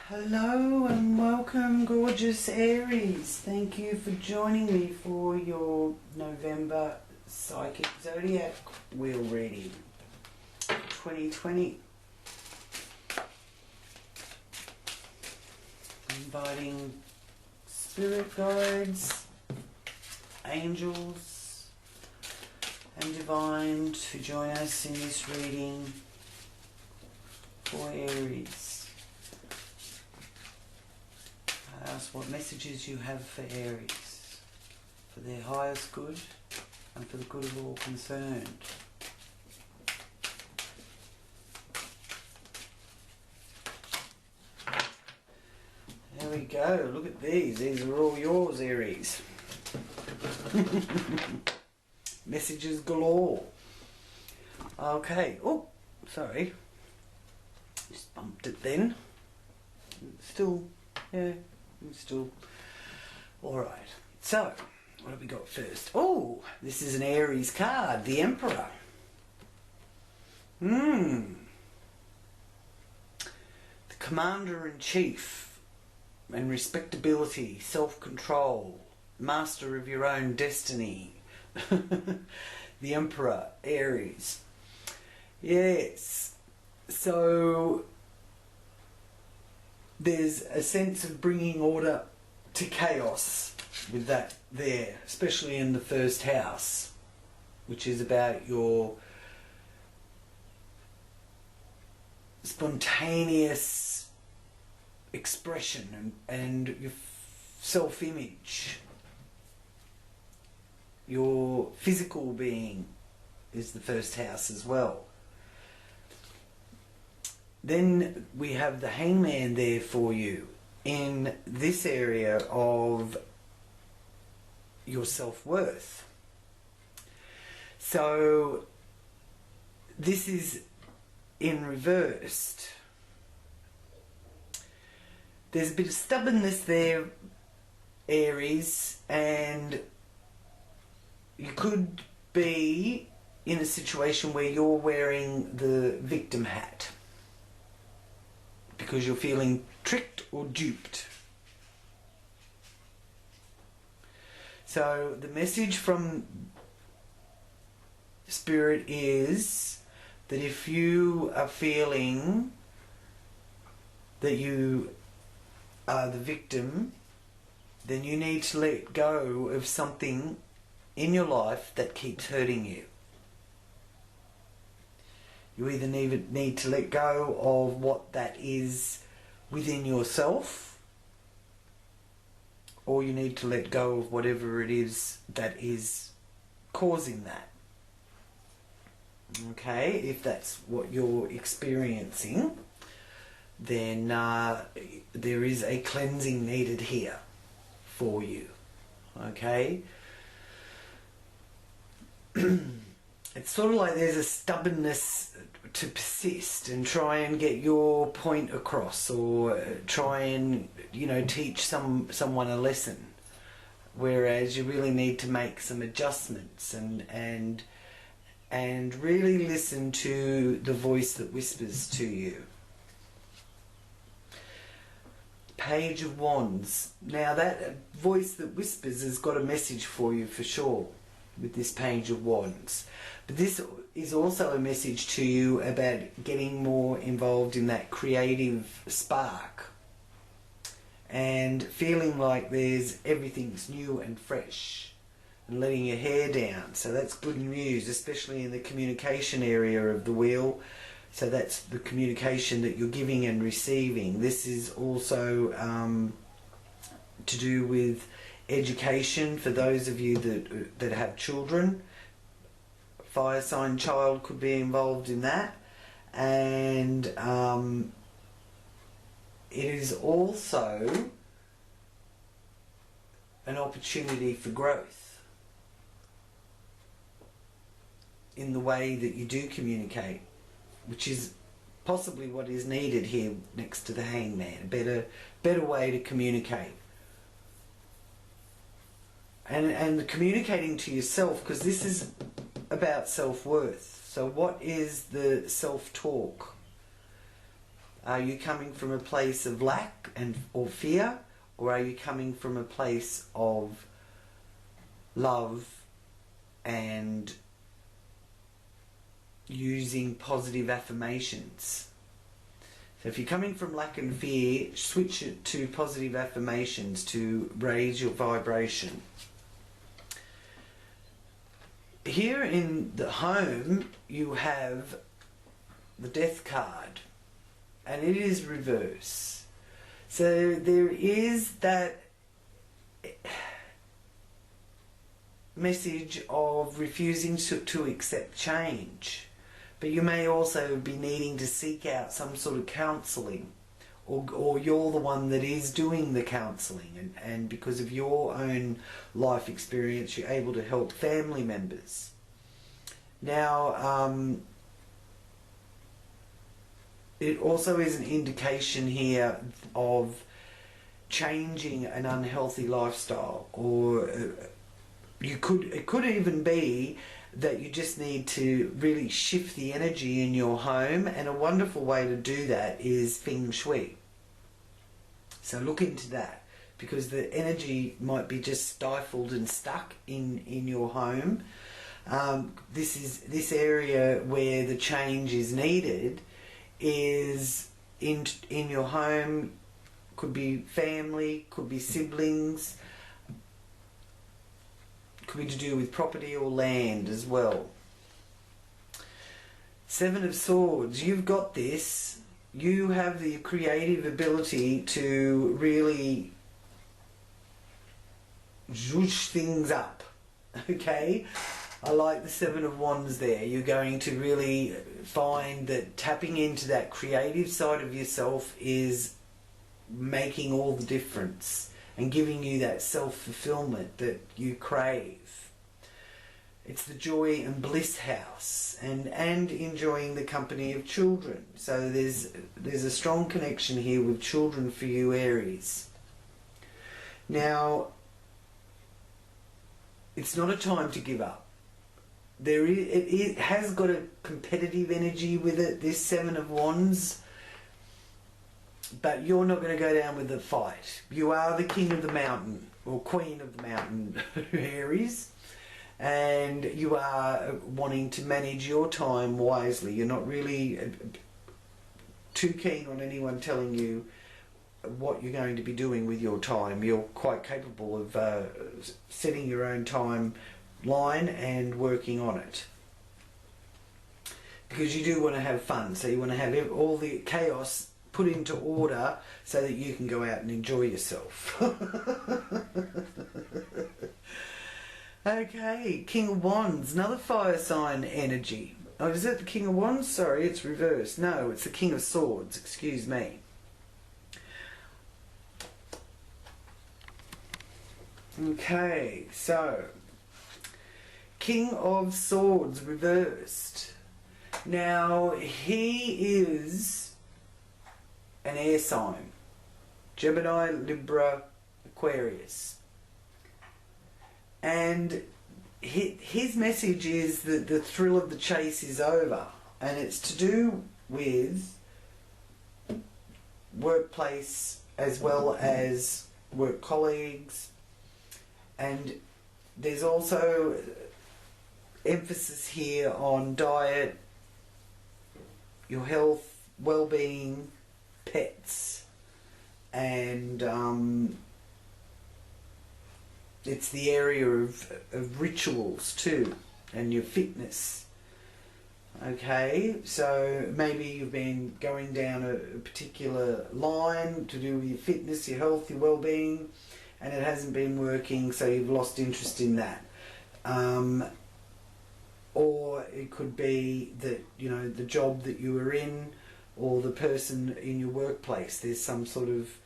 Hello and welcome, gorgeous Aries. Thank you for joining me for your November Psychic Zodiac wheel reading 2020. Inviting spirit guides, angels and divine to join us in this reading for Aries. Ask what messages you have for Aries, for their highest good and for the good of all concerned. There we go, look at these. These are all yours, Aries. Messages galore. Okay, oh, sorry. Just bumped it then. Still, yeah. Still alright. So, what have we got first? Oh, this is an Aries card, the Emperor. The Commander-in-Chief and respectability, self-control, master of your own destiny. The Emperor, Aries. Yes. So there's a sense of bringing order to chaos with that there, especially in the first house, which is about your spontaneous expression and your self-image. Your physical being is the first house as well. Then we have the Hangman there for you in this area of your self-worth. So this is in reversed. There's a bit of stubbornness there, Aries, and you could be in a situation where you're wearing the victim hat because you're feeling tricked or duped. So the message from Spirit is that if you are feeling that you are the victim, then you need to let go of something in your life that keeps hurting you. You either need to let go of what that is within yourself, or you need to let go of whatever it is that is causing that. Okay, if that's what you're experiencing, then there is a cleansing needed here for you. Okay? It's sort of like there's a stubbornness to persist and try and get your point across, or try and, you know, teach someone a lesson, whereas you really need to make some adjustments and really listen to the voice that whispers to you. Page of Wands. Now that voice that whispers has got a message for you for sure with this Page of Wands. But this is also a message to you about getting more involved in that creative spark and feeling like everything's new and fresh and letting your hair down. So that's good news, especially in the communication area of the wheel. So that's the communication that you're giving and receiving. This is also to do with education for those of you that have children. Fire sign child could be involved in that, and it is also an opportunity for growth in the way that you do communicate, which is possibly what is needed here next to the Hangman. A better way to communicate. And communicating to yourself, because this is about self-worth. So what is the self-talk? Are you coming from a place of lack or fear, or are you coming from a place of love and using positive affirmations? So if you're coming from lack and fear, switch it to positive affirmations to raise your vibration. Here in the home, you have the Death card, and it is reverse. So there is that message of refusing to accept change, but you may also be needing to seek out some sort of counselling, or you're the one that is doing the counselling, and because of your own life experience you're able to help family members. Now it also is an indication here of changing an unhealthy lifestyle, or it could even be that you just need to really shift the energy in your home, and a wonderful way to do that is feng shui. So look into that, because the energy might be just stifled and stuck in your home. This area where the change is needed is in your home. Could be family, could be siblings, could be to do with property or land as well. Seven of Swords, you've got this. You have the creative ability to really zhoosh things up, okay? I like the Seven of Wands there. You're going to really find that tapping into that creative side of yourself is making all the difference and giving you that self-fulfillment that you crave. It's the joy and bliss house, and enjoying the company of children. So there's a strong connection here with children for you, Aries. Now, it's not a time to give up. It has got a competitive energy with it, this Seven of Wands, but you're not going to go down with the fight. You are the king of the mountain, or queen of the mountain, Aries, and you are wanting to manage your time wisely. You're not really too keen on anyone telling you what you're going to be doing with your time. You're quite capable of setting your own timeline and working on it, because you do want to have fun. So you want to have all the chaos put into order so that you can go out and enjoy yourself. Okay, King of Wands, another fire sign energy. Oh, is it the King of Wands? Sorry, it's reversed. No, it's the King of Swords, excuse me. Okay, so King of Swords reversed. Now, he is an air sign. Gemini, Libra, Aquarius. And his message is that the thrill of the chase is over. And it's to do with workplace as well as work colleagues. And there's also emphasis here on diet, your health, well-being, pets, and it's the area of rituals too, and your fitness. Okay, so maybe you've been going down a particular line to do with your fitness, your health, your well-being, and it hasn't been working, so you've lost interest in that. Or it could be that, you know, the job that you were in, or the person in your workplace, there's some sort of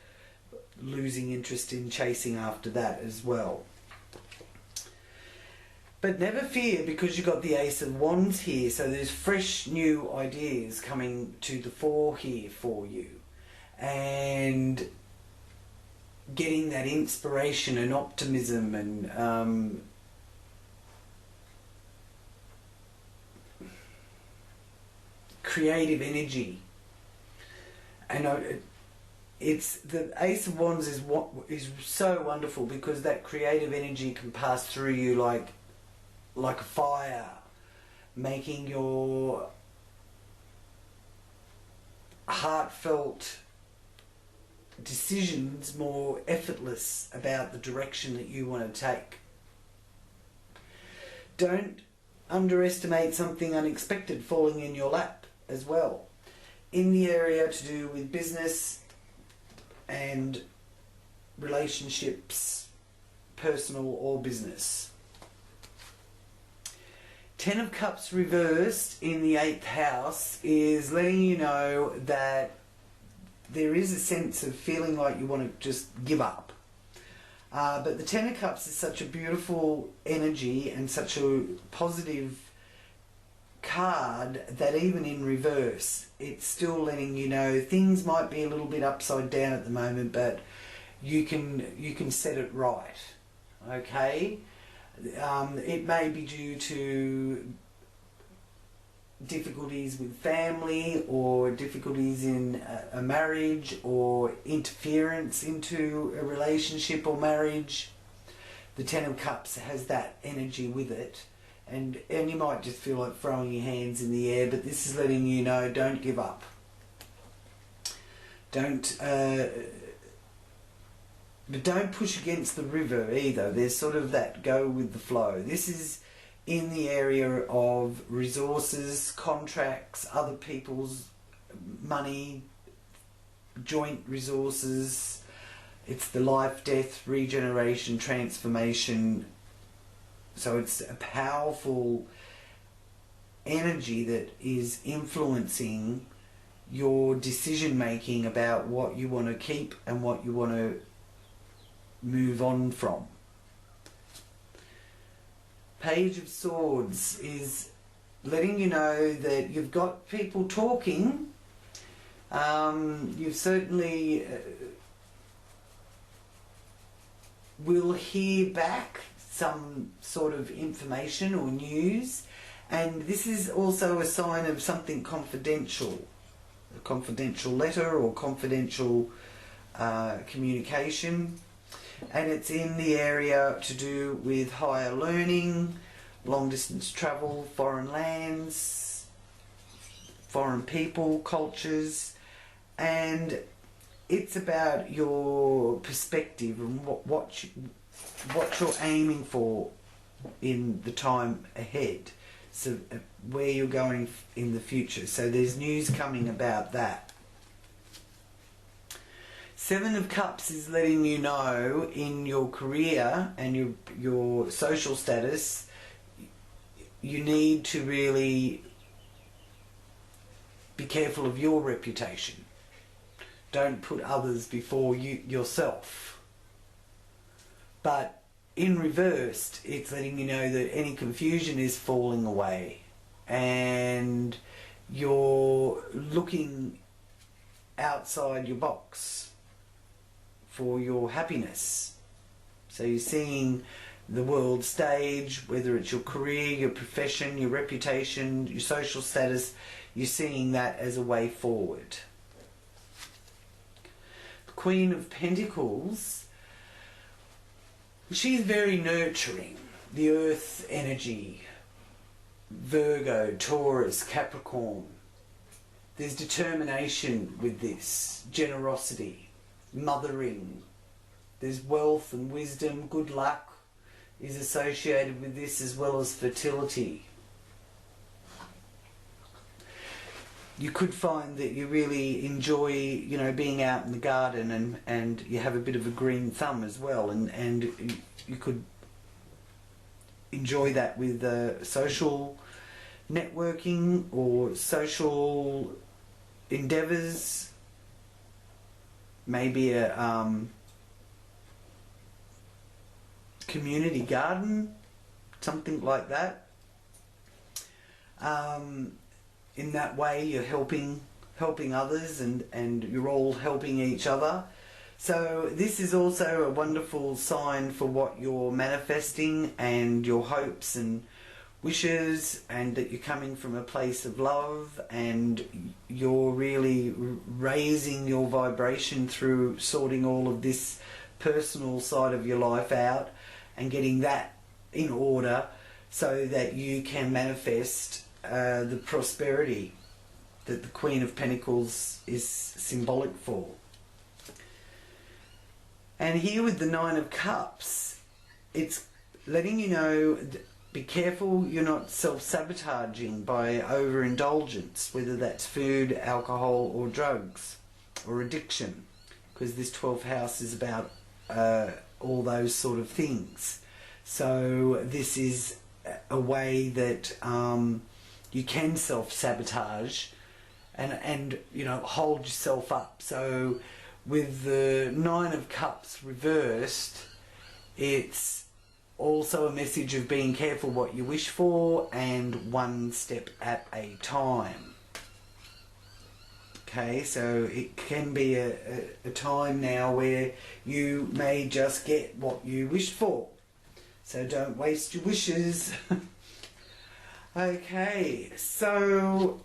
losing interest in chasing after that as well. But never fear, because you've got the Ace of Wands here, so there's fresh new ideas coming to the fore here for you. And getting that inspiration and optimism and creative energy. it's the Ace of Wands is what is so wonderful, because that creative energy can pass through you like a fire, making your heartfelt decisions more effortless about the direction that you want to take. Don't underestimate something unexpected falling in your lap as well, in the area to do with business and relationships, personal or business. 10 of Cups reversed in the 8th house is letting you know that there is a sense of feeling like you want to just give up. But the 10 of Cups is such a beautiful energy and such a positive card that even in reverse, it's still letting you know things might be a little bit upside down at the moment, but you can set it right. Okay? It may be due to difficulties with family, or difficulties in a marriage, or interference into a relationship or marriage. The 10 of Cups has that energy with it, and you might just feel like throwing your hands in the air, but this is letting you know, don't give up. But don't push against the river either. There's sort of that go with the flow. This is in the area of resources, contracts, other people's money, joint resources. It's the life, death, regeneration, transformation. So it's a powerful energy that is influencing your decision making about what you want to keep and what you want to move on from. Page of Swords is letting you know that you've got people talking. You certainly will hear back some sort of information or news, and this is also a sign of something confidential, a confidential letter or confidential communication. And it's in the area to do with higher learning, long distance travel, foreign lands, foreign people, cultures, and it's about your perspective and what you're aiming for in the time ahead, so where you're going in the future. So there's news coming about that. 7 of Cups is letting you know in your career and your social status, you need to really be careful of your reputation. Don't put others before yourself. But in reversed, it's letting you know that any confusion is falling away and you're looking outside your box for your happiness. So you're seeing the world stage, whether it's your career, your profession, your reputation, your social status, you're seeing that as a way forward. The Queen of Pentacles, she's very nurturing. The earth energy, Virgo, Taurus, Capricorn. There's determination with this, generosity, mothering. There's wealth and wisdom, good luck is associated with this, as well as fertility. You could find that you really enjoy, being out in the garden, and you have a bit of a green thumb as well, and you could enjoy that with social networking or social endeavours. Maybe a community garden, something like that. In that way, you're helping others, and you're all helping each other. So this is also a wonderful sign for what you're manifesting and your hopes and wishes, and that you're coming from a place of love, and you're really raising your vibration through sorting all of this personal side of your life out and getting that in order so that you can manifest the prosperity that the Queen of Pentacles is symbolic for. And here with the Nine of Cups, it's letting you know, be careful you're not self-sabotaging by overindulgence, whether that's food, alcohol or drugs or addiction, because this 12th house is about all those sort of things. So this is a way that you can self-sabotage and you know, hold yourself up. So with the Nine of Cups reversed, it's also a message of being careful what you wish for and one step at a time. Okay, so it can be a time now where you may just get what you wished for. So don't waste your wishes. Okay, so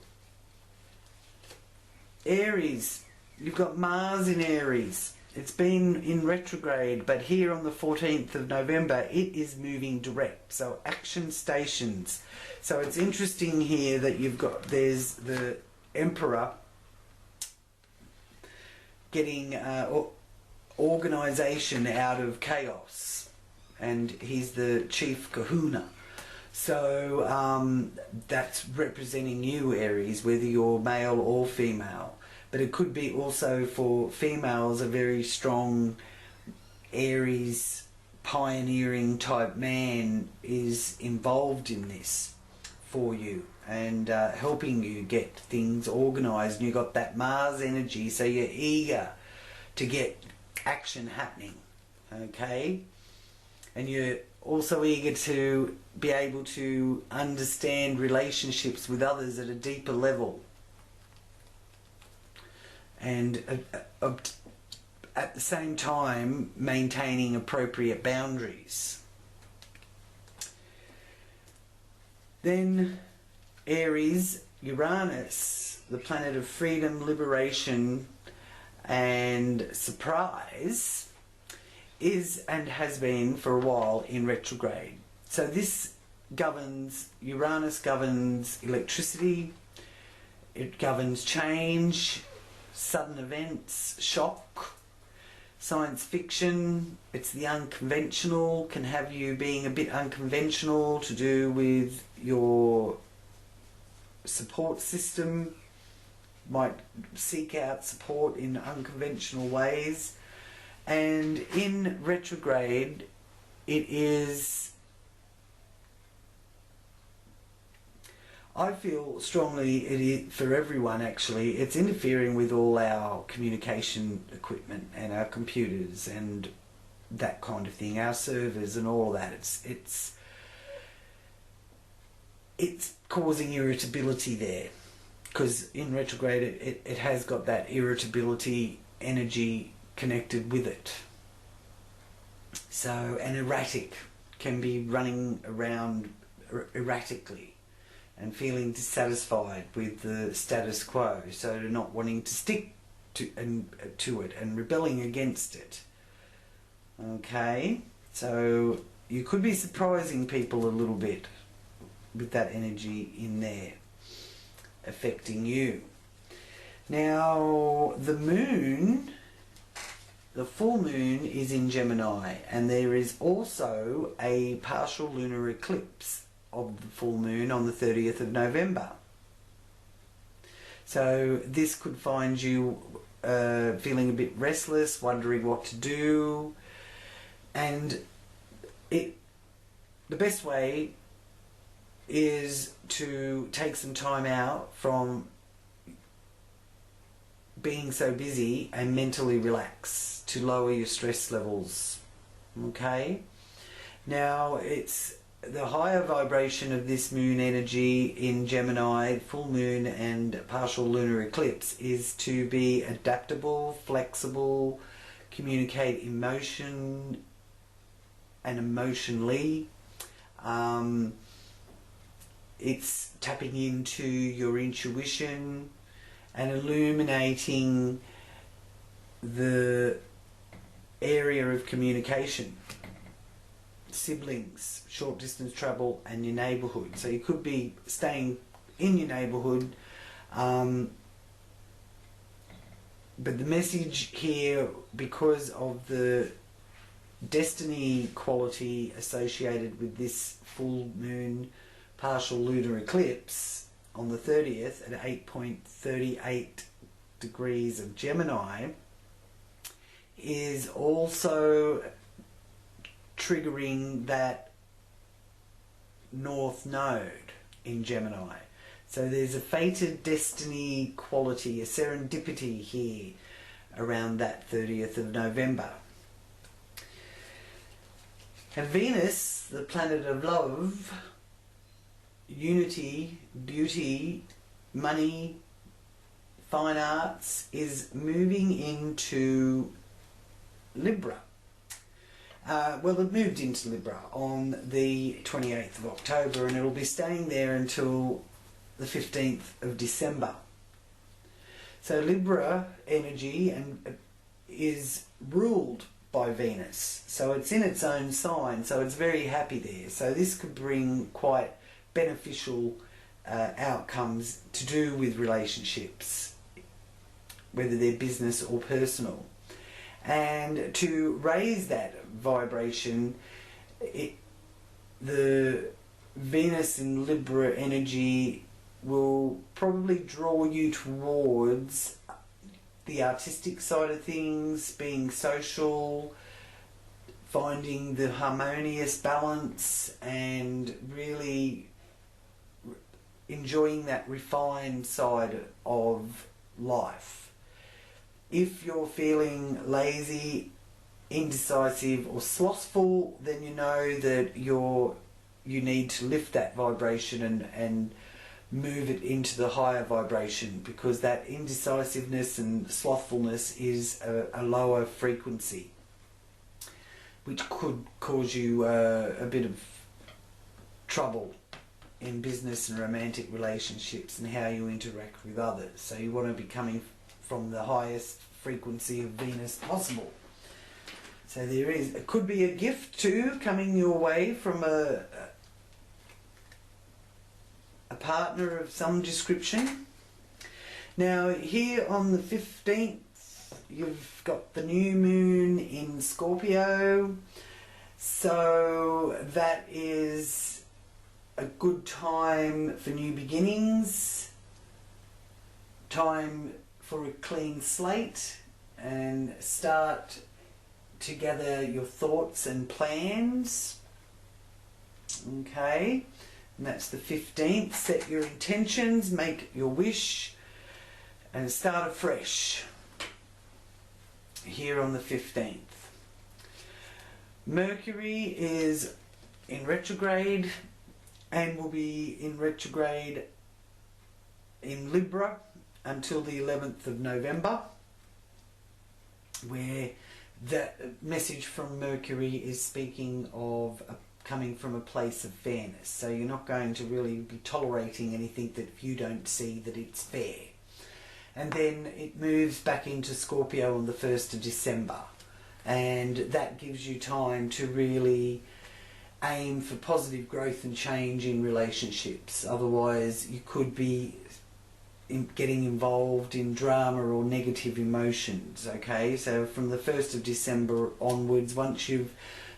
Aries, you've got Mars in Aries. It's been in retrograde, but here on the 14th of November, it is moving direct. So action stations. So it's interesting here that there's the Emperor getting organisation out of chaos, and he's the chief kahuna. So that's representing you, Aries, whether you're male or female. But it could be also for females, a very strong Aries pioneering type man is involved in this for you and helping you get things organised. And you've got that Mars energy, so you're eager to get action happening, okay? And you're also eager to be able to understand relationships with others at a deeper level. And at the same time maintaining appropriate boundaries. Then Aries, Uranus, the planet of freedom, liberation and surprise, is and has been for a while in retrograde. So this governs, Uranus governs electricity, it governs change, sudden events, shock, science fiction. It's the unconventional, can have you being a bit unconventional to do with your support system, might seek out support in unconventional ways. And in retrograde, it is, I feel strongly, it is, for everyone actually, it's interfering with all our communication equipment and our computers and that kind of thing, our servers and all that. It's causing irritability there, because in retrograde it has got that irritability energy connected with it. So, and erratic, can be running around erratically and feeling dissatisfied with the status quo, so not wanting to stick to it and rebelling against it. Okay, so you could be surprising people a little bit with that energy in there affecting you. Now the moon, the full moon is in Gemini, and there is also a partial lunar eclipse of the full moon on the 30th of November. So this could find you feeling a bit restless, wondering what to do, and the best way is to take some time out from being so busy and mentally relax to lower your stress levels. Okay, now it's the higher vibration of this moon energy in Gemini, full moon and partial lunar eclipse, is to be adaptable, flexible, communicate emotion and emotionally, it's tapping into your intuition and illuminating the area of communication, siblings, short distance travel, and your neighbourhood. So you could be staying in your neighbourhood, but the message here, because of the destiny quality associated with this full moon partial lunar eclipse on the 30th at 8.38 degrees of Gemini, is also triggering that North Node in Gemini. So there's a fated destiny quality, a serendipity here around that 30th of November. And Venus, the planet of love, unity, beauty, money, fine arts, is moving into Libra. Well, it moved into Libra on the 28th of October, and it'll be staying there until the 15th of December. So Libra energy is ruled by Venus, so it's in its own sign, so it's very happy there. So this could bring quite beneficial outcomes to do with relationships, whether they're business or personal. And to raise that vibration, the Venus in Libra energy will probably draw you towards the artistic side of things, being social, finding the harmonious balance, and really enjoying that refined side of life. If you're feeling lazy, indecisive or slothful, then you know that you need to lift that vibration and move it into the higher vibration, because that indecisiveness and slothfulness is a lower frequency, which could cause you a bit of trouble in business and romantic relationships and how you interact with others. So you want to be coming from the highest frequency of Venus possible. So it could be a gift too coming your way from a partner of some description. Now here on the 15th, you've got the new moon in Scorpio, so that is a good time for new beginnings, time for a clean slate, and start to gather your thoughts and plans. Okay, and that's the 15th. Set your intentions, make your wish, and start afresh here on the 15th. Mercury is in retrograde and will be in retrograde in Libra until the 11th of November, where the message from Mercury is speaking of coming from a place of fairness. So you're not going to really be tolerating anything that you don't see that it's fair. And then it moves back into Scorpio on the 1st of December. And that gives you time to really aim for positive growth and change in relationships. Otherwise, you could be getting involved in drama or negative emotions. Okay, so from the 1st of December onwards, once you've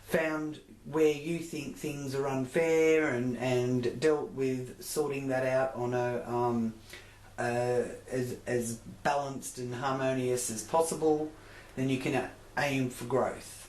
found where you think things are unfair and dealt with sorting that out on a as balanced and harmonious as possible, then you can aim for growth,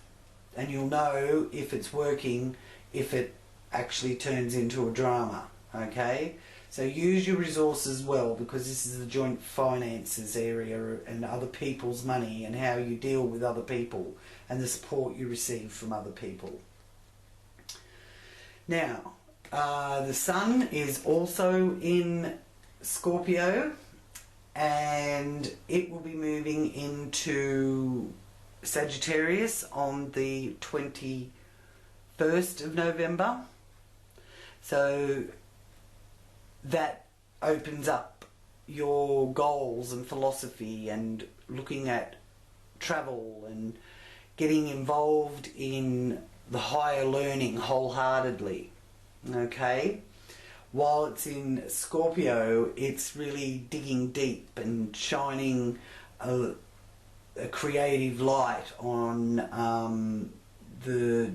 and you'll know if it's working if it actually turns into a drama. Okay, so use your resources well, because this is the joint finances area and other people's money and how you deal with other people and the support you receive from other people. Now, the Sun is also in Scorpio, and it will be moving into Sagittarius on the 21st of November. So that opens up your goals and philosophy and looking at travel and getting involved in the higher learning wholeheartedly. Okay? While it's in Scorpio, it's really digging deep and shining a creative light on the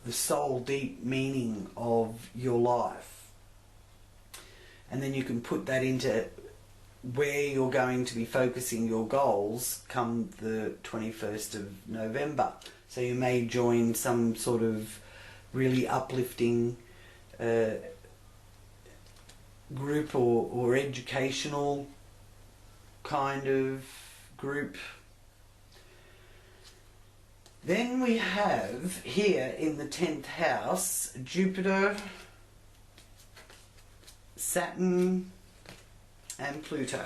soul deep meaning of your life. And then you can put that into where you're going to be focusing your goals come the 21st of November. So you may join some sort of really uplifting group or educational kind of group. Then we have here in the 10th house Jupiter, Saturn and Pluto,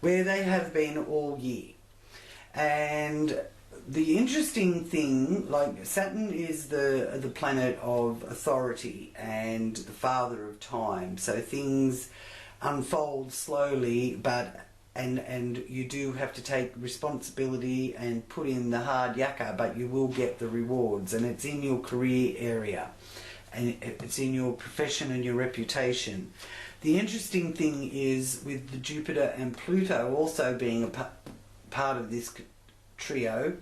where they have been all year. And the interesting thing, like Saturn is the planet of authority and the father of time, so things unfold slowly, but and you do have to take responsibility and put in the hard yakka, but you will get the rewards, and it's in your career area and it's in your profession and your reputation. The interesting thing is with the Jupiter and Pluto also being a part of this trio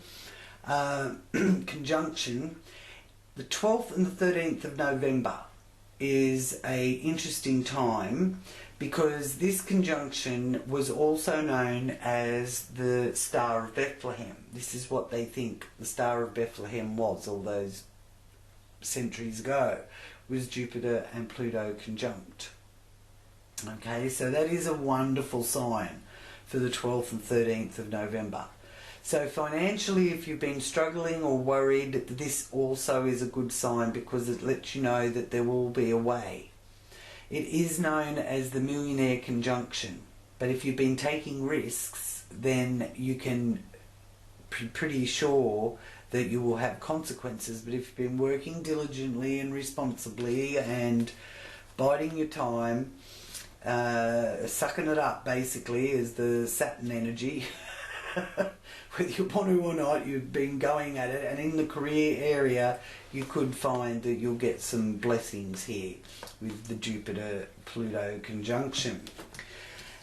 conjunction, the 12th and the 13th of November is a interesting time, because this conjunction was also known as the Star of Bethlehem. This is what they think the Star of Bethlehem was all those centuries ago, was Jupiter and Pluto conjunct. Okay, so that is a wonderful sign for the 12th and 13th of November. So financially, if you've been struggling or worried, this also is a good sign, because it lets you know that there will be a way. It is known as the Millionaire Conjunction, but if you've been taking risks, then you can be pretty sure that you will have consequences. But if you've been working diligently and responsibly and biding your time, sucking it up basically is the Saturn energy, whether you want to or not, you've been going at it, and in the career area you could find that you'll get some blessings here with the Jupiter-Pluto conjunction.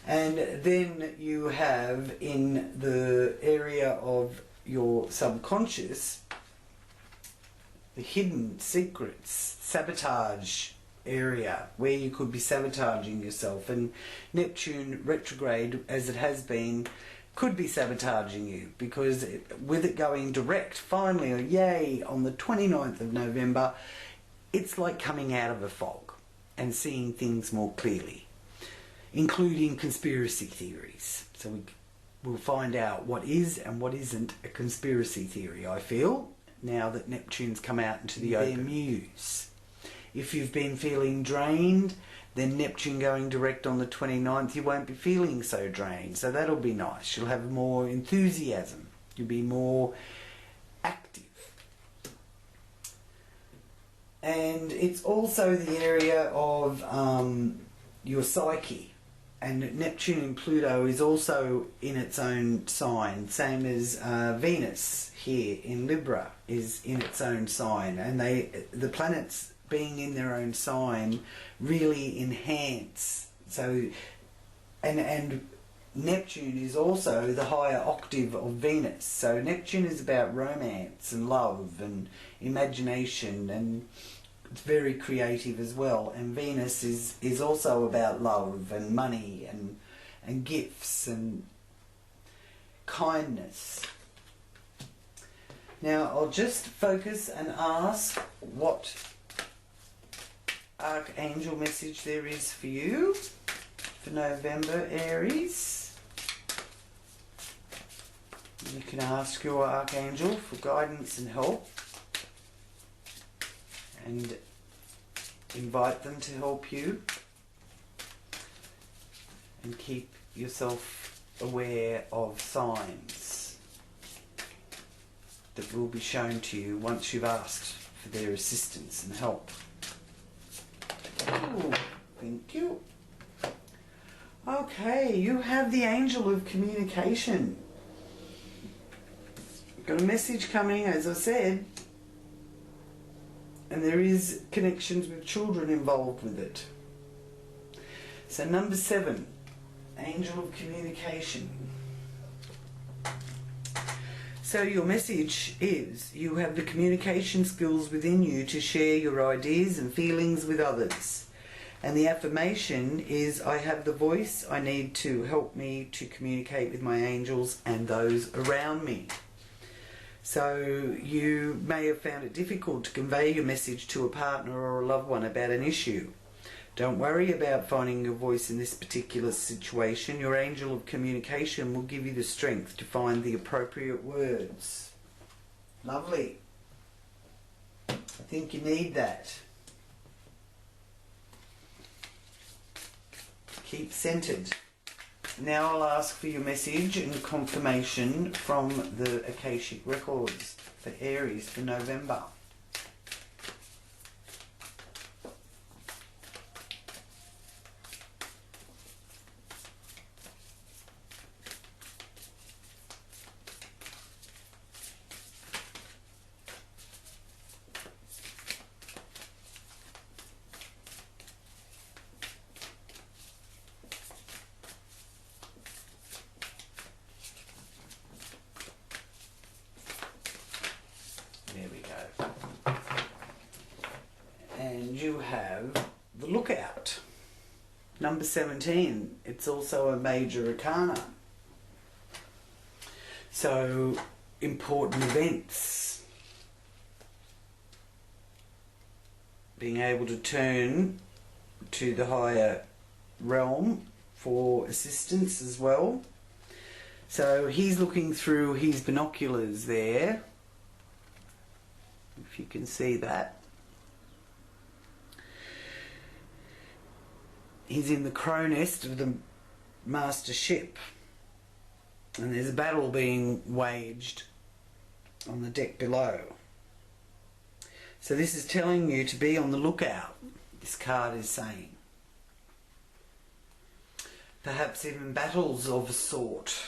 And then you have in the area of your subconscious the hidden secrets, sabotage area, where you could be sabotaging yourself, and Neptune retrograde, as it has been, could be sabotaging you, because with it going direct finally, or yay, on the 29th of November, it's like coming out of a fog and seeing things more clearly, including conspiracy theories. So we'll find out what is and what isn't a conspiracy theory, I feel, now that Neptune's come out into the open. Their muse. If you've been feeling drained, then Neptune going direct on the 29th, you won't be feeling so drained. So that'll be nice. You'll have more enthusiasm. You'll be more active. And it's also the area of your psyche. And Neptune and Pluto is also in its own sign, same as Venus here in Libra is in its own sign. And the planets being in their own sign really enhance. So, and Neptune is also the higher octave of Venus. So Neptune is about romance and love and imagination, and it's very creative as well. And Venus is also about love and money and gifts and kindness. Now I'll just focus and ask what Archangel message there is for you for November, Aries. You can ask your Archangel for guidance and help, and invite them to help you, and keep yourself aware of signs that will be shown to you once you've asked for their assistance and help. Ooh, thank you. Okay, you have the Angel of Communication. Got a message coming, as I said, and there is connections with children involved with it. So number 7, Angel of Communication. So your message is you have the communication skills within you to share your ideas and feelings with others. And the affirmation is, I have the voice I need to help me to communicate with my angels and those around me. So you may have found it difficult to convey your message to a partner or a loved one about an issue. Don't worry about finding your voice in this particular situation. Your angel of communication will give you the strength to find the appropriate words. Lovely. I think you need that. Keep centered. Now I'll ask for your message and confirmation from the Akashic Records for Aries for November. There we go. And you have the Lookout. Number 17. It's also a major arcana. So, important events. Being able to turn to the higher realm for assistance as well. So he's looking through his binoculars there. If you can see that. He's in the crow nest of the master ship. And there's a battle being waged on the deck below. So this is telling you to be on the lookout, this card is saying. Perhaps even battles of a sort.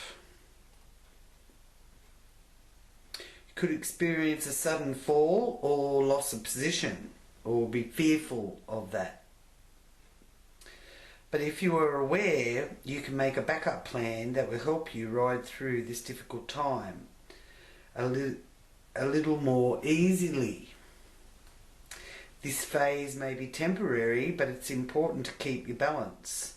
Could experience a sudden fall or loss of position, or be fearful of that. But if you are aware, you can make a backup plan that will help you ride through this difficult time a little more easily. This phase may be temporary, but it's important to keep your balance.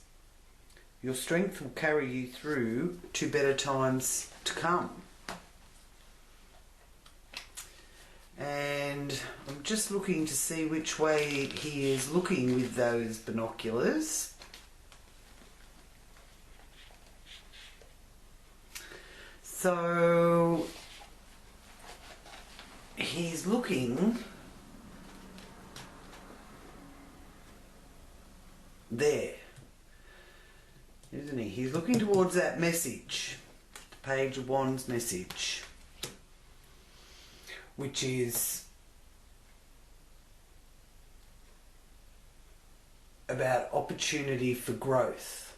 Your strength will carry you through to better times to come. And I'm just looking to see which way he is looking with those binoculars. So he's looking there, isn't he? He's looking towards that message, the Page of Wands message, which is about opportunity for growth.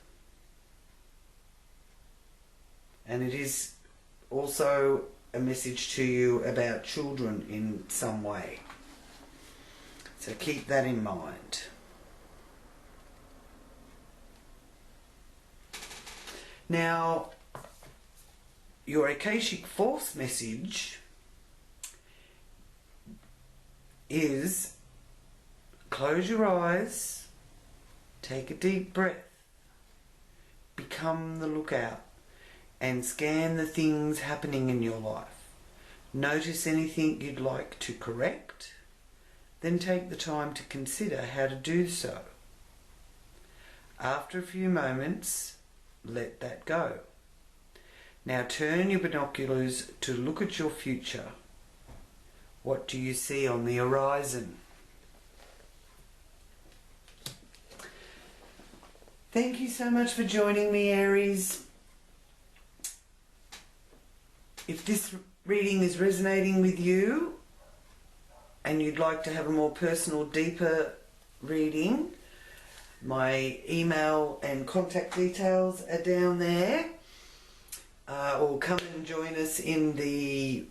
And it is also a message to you about children in some way. So keep that in mind. Now, your Akashic Force message is close your eyes, take a deep breath, become the lookout, and scan the things happening in your life. Notice anything you'd like to correct, then take the time to consider how to do so. After a few moments, let that go. Now turn your binoculars to look at your future. What do you see on the horizon? Thank you so much for joining me, Aries. If this reading is resonating with you and you'd like to have a more personal, deeper reading, My email and contact details are down there. Or come and join us in the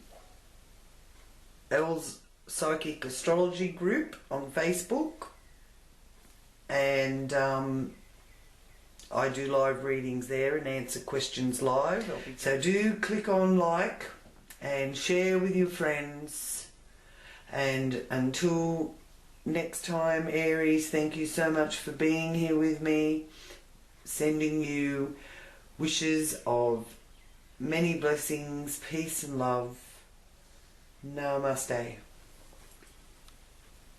Elle's Psychic Astrology group on Facebook. And I do live readings there and answer questions live. So do click on like and share with your friends. And until next time, Aries, thank you so much for being here with me. Sending you wishes of many blessings, peace and love. Namaste.